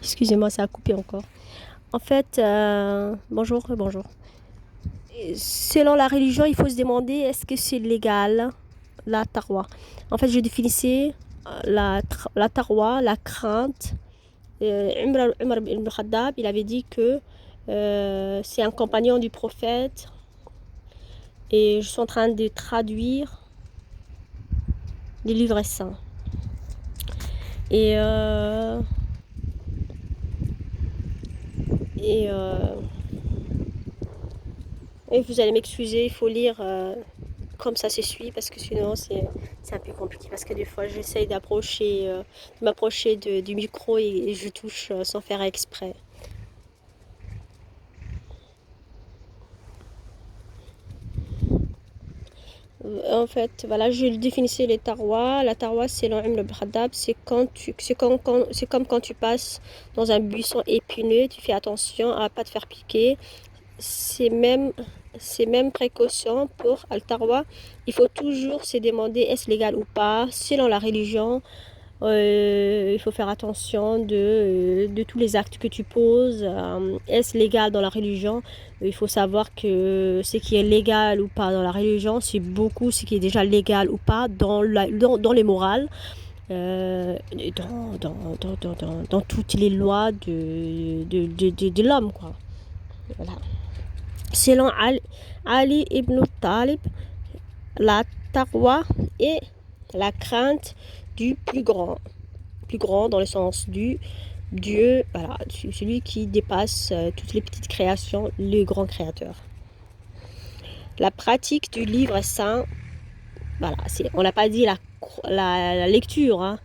Excusez-moi, ça a coupé encore. En fait, bonjour, bonjour. Selon la religion, il faut se demander est-ce que c'est légal la tarwa. En fait, je définissais la tarwa, la crainte. Umar ibn Khattab, il avait dit que c'est un compagnon du prophète et je suis en train de traduire les livres saints. Et, euh, et, euh, et vous allez m'excuser, il faut lire comme ça se suit parce que sinon c'est un peu compliqué parce que des fois j'essaye de m'approcher du micro et je touche sans faire exprès. En fait, voilà, je définissais les tarwa. La tarwa, c'est l'Umm al-Bradab. C'est comme quand tu passes dans un buisson épineux, tu fais attention à ne pas te faire piquer. Ces mêmes, ces mêmes précautions pour Al-Tarwa, il faut toujours se demander est-ce légal ou pas, selon la religion. Il faut faire attention de tous les actes que tu poses. Est-ce légal dans la religion? Il faut savoir que ce qui est légal ou pas dans la religion, c'est beaucoup ce qui est déjà légal ou pas dans les morales, dans toutes les lois de l'homme, quoi. Voilà. Selon Ali ibn Talib, la taqwa est la crainte du plus grand dans le sens du Dieu, voilà, celui qui dépasse toutes les petites créations, le grand créateur. La pratique du livre saint, voilà, on n'a pas dit la lecture, hein.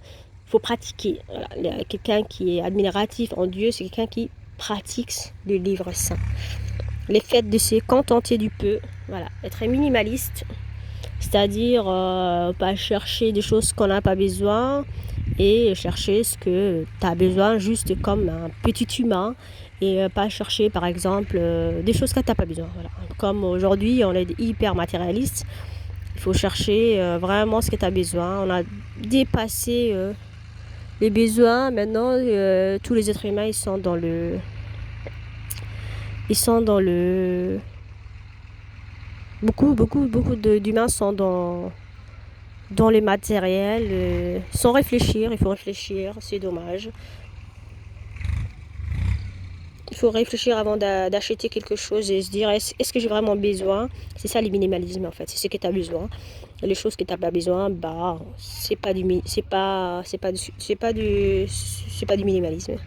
Il faut pratiquer. Voilà. Quelqu'un qui est admiratif en Dieu, c'est quelqu'un qui pratique le livre saint. Les faits de se contenter du peu, voilà, être minimaliste, c'est-à-dire pas chercher des choses qu'on n'a pas besoin et chercher ce que tu as besoin juste comme un petit humain et pas chercher par exemple des choses que tu n'as pas besoin. Voilà. Comme aujourd'hui on est hyper matérialiste, il faut chercher vraiment ce que tu as besoin. On a dépassé les besoins. Maintenant tous les êtres humains ils sont dans le beaucoup d'humains sont dans les matériels, sans réfléchir. Il faut réfléchir, c'est dommage. Il faut réfléchir avant d'acheter quelque chose et se dire est-ce que j'ai vraiment besoin. C'est ça le minimalisme en fait, c'est ce que tu as besoin. Les choses que tu n'as pas besoin, bah c'est pas du minimalisme.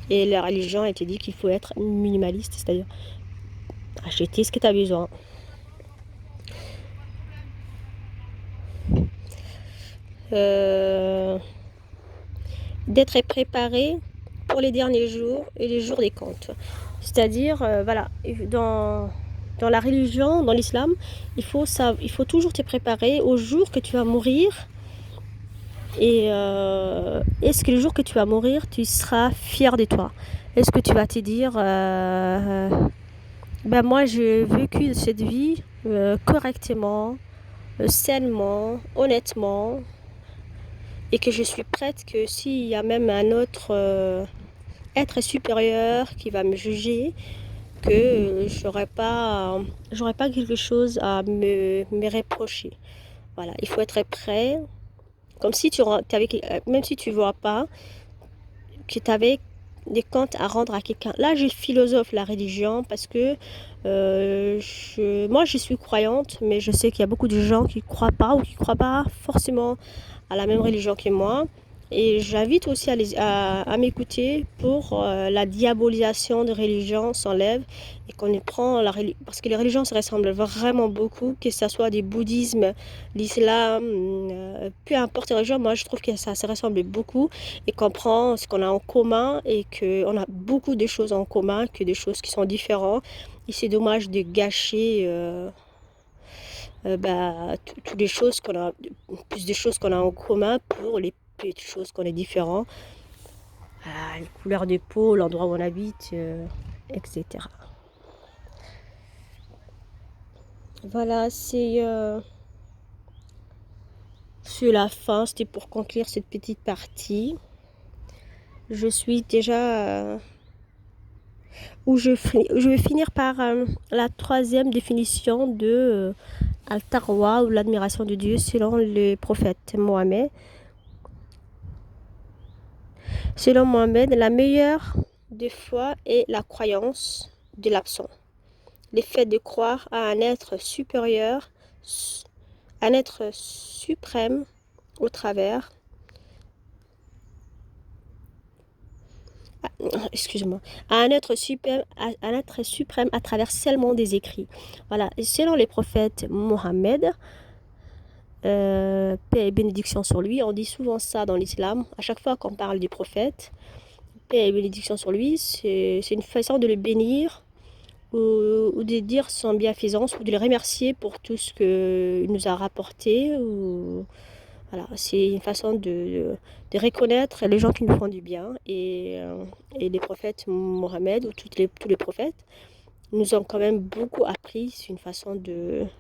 Et la religion elle te dit qu'il faut être minimaliste, c'est-à-dire acheter ce que tu as besoin. Euh, D'être préparé pour les derniers jours et les jours des comptes. C'est-à-dire, voilà, dans la religion, dans l'islam, il faut toujours te préparer au jour que tu vas mourir. Et est-ce que le jour que tu vas mourir, tu seras fier de toi? Est-ce que tu vas te dire, ben moi j'ai vécu cette vie correctement, sainement, honnêtement, et que je suis prête que s'il y a même un autre être supérieur qui va me juger, que j'aurais pas quelque chose à me reprocher. Voilà, il faut être prêt, comme si même si tu vois pas, que tu avais des comptes à rendre à quelqu'un. Là, je philosophe la religion parce que moi, je suis croyante, mais je sais qu'il y a beaucoup de gens qui ne croient pas ou qui ne croient pas forcément à la même religion que moi. Et j'invite aussi à m'écouter pour la diabolisation des religions s'enlève et qu'on prend parce que les religions se ressemblent vraiment beaucoup, que ce soit du bouddhisme, l'islam, peu importe les religions, moi je trouve que ça se ressemble beaucoup et qu'on prend ce qu'on a en commun et qu'on a beaucoup de choses en commun que des choses qui sont différentes. Et c'est dommage de gâcher toutes les choses qu'on a, plus de choses qu'on a en commun pour les petites choses qu'on est différents. La couleur de peau, l'endroit où on habite, etc. Voilà, c'est la fin. C'était pour conclure cette petite partie. je suis déjà... je vais finir par la troisième définition de Al-Taqwa ou l'admiration de Dieu selon le prophète Mohammed. Selon Mohammed, la meilleure des foi est la croyance de l'absent. Le fait de croire à un être supérieur, un être suprême au travers, excuse-moi, à un être suprême à travers seulement des écrits. Voilà, selon les prophètes Mohammed, paix et bénédiction sur lui, on dit souvent ça dans l'islam, à chaque fois qu'on parle du prophète, paix et bénédiction sur lui, c'est une façon de le bénir ou de dire son bienfaisance ou de le remercier pour tout ce qu'il nous a rapporté. Voilà, c'est une façon de reconnaître les gens qui nous font du bien et les prophètes Mohammed ou tous les prophètes nous ont quand même beaucoup appris. C'est une façon d'être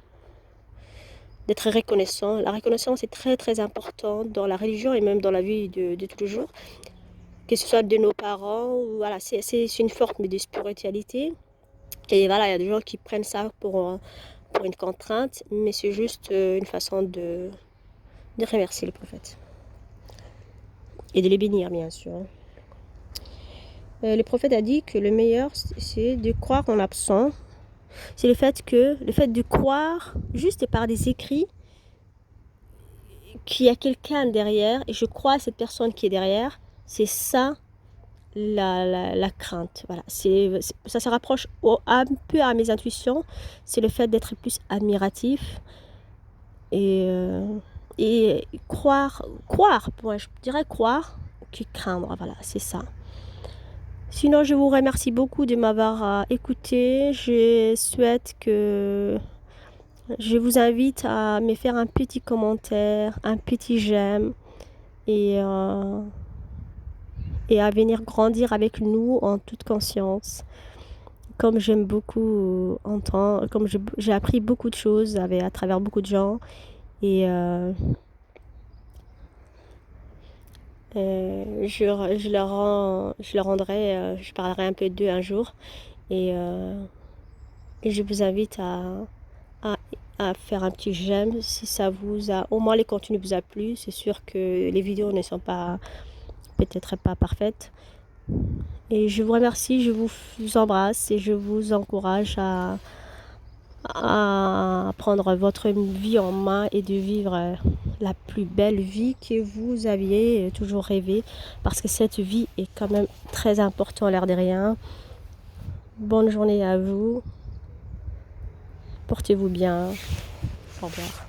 reconnaissant. La reconnaissance est très très importante dans la religion et même dans la vie de tous les jours, que ce soit de nos parents ou voilà, c'est une forme de spiritualité. Et voilà, il y a des gens qui prennent ça pour une contrainte, mais c'est juste une façon de remercier le prophète. Et de les bénir, bien sûr. Le prophète a dit que le meilleur, c'est de croire en l'absent. C'est le fait de croire juste par des écrits qu'il y a quelqu'un derrière, et je crois à cette personne qui est derrière, c'est ça la crainte. Voilà, ça se rapproche un peu à mes intuitions. C'est le fait d'être plus admiratif et croire, je dirais croire que craindre. Voilà, c'est ça. Sinon, je vous remercie beaucoup de m'avoir écouté. Je vous invite à me faire un petit commentaire, un petit j'aime et à venir grandir avec nous en toute conscience. Comme j'aime beaucoup entendre, comme j'ai appris beaucoup de choses à travers beaucoup de gens et je parlerai un peu d'eux un jour et je vous invite à faire un petit j'aime si ça vous a, au moins les contenus vous a plu. C'est sûr que les vidéos ne sont peut-être pas parfaites. Et je vous remercie, je vous embrasse et je vous encourage à prendre votre vie en main et de vivre la plus belle vie que vous aviez toujours rêvé, parce que cette vie est quand même très importante, l'air de rien. Bonne journée à vous. Portez-vous bien. Au revoir.